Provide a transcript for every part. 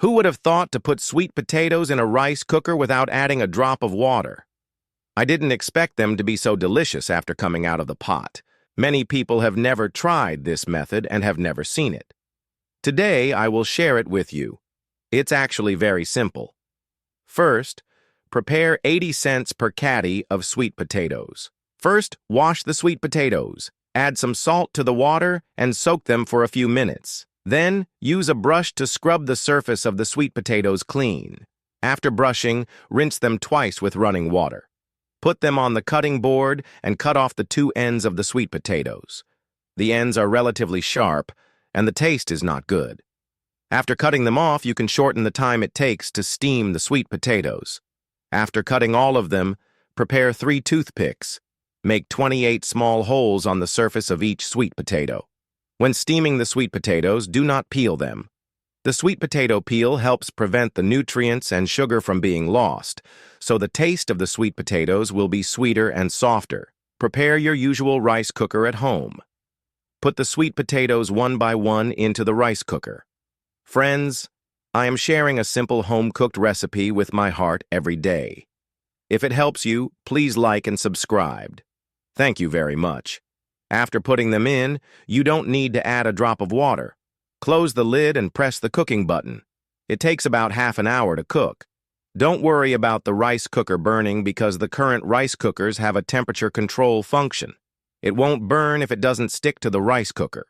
Who would have thought to put sweet potatoes in a rice cooker without adding a drop of water? I didn't expect them to be so delicious after coming out of the pot. Many people have never tried this method and have never seen it. Today, I will share it with you. It's actually very simple. First, prepare 80 cents per caddy of sweet potatoes. First, wash the sweet potatoes. Add some salt to the water and soak them for a few minutes. Then, use a brush to scrub the surface of the sweet potatoes clean. After brushing, rinse them twice with running water. Put them on the cutting board and cut off the two ends of the sweet potatoes. The ends are relatively sharp, and the taste is not good. After cutting them off, you can shorten the time it takes to steam the sweet potatoes. After cutting all of them, prepare 3 toothpicks. Make 28 small holes on the surface of each sweet potato. When steaming the sweet potatoes, do not peel them. The sweet potato peel helps prevent the nutrients and sugar from being lost, so the taste of the sweet potatoes will be sweeter and softer. Prepare your usual rice cooker at home. Put the sweet potatoes one by one into the rice cooker. Friends, I am sharing a simple home-cooked recipe with my heart every day. If it helps you, please like and subscribe. Thank you very much. After putting them in, you don't need to add a drop of water. Close the lid and press the cooking button. It takes about half an hour to cook. Don't worry about the rice cooker burning because the current rice cookers have a temperature control function. It won't burn if it doesn't stick to the rice cooker.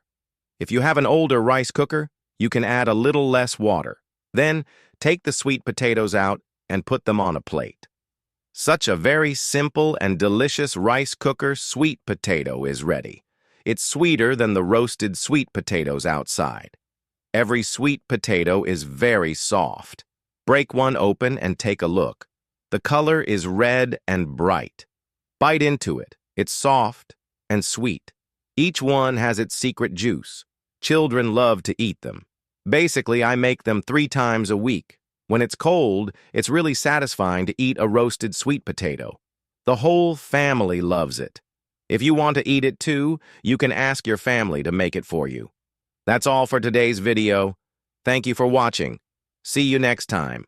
If you have an older rice cooker, you can add a little less water. Then, take the sweet potatoes out and put them on a plate. Such a very simple and delicious rice cooker sweet potato is ready. It's sweeter than the roasted sweet potatoes outside. Every sweet potato is very soft. Break one open and take a look. The color is red and bright. Bite into it. It's soft and sweet. Each one has its secret juice. Children love to eat them. Basically, I make them 3 times a week. When it's cold, it's really satisfying to eat a roasted sweet potato. The whole family loves it. If you want to eat it too, you can ask your family to make it for you. That's all for today's video. Thank you for watching. See you next time.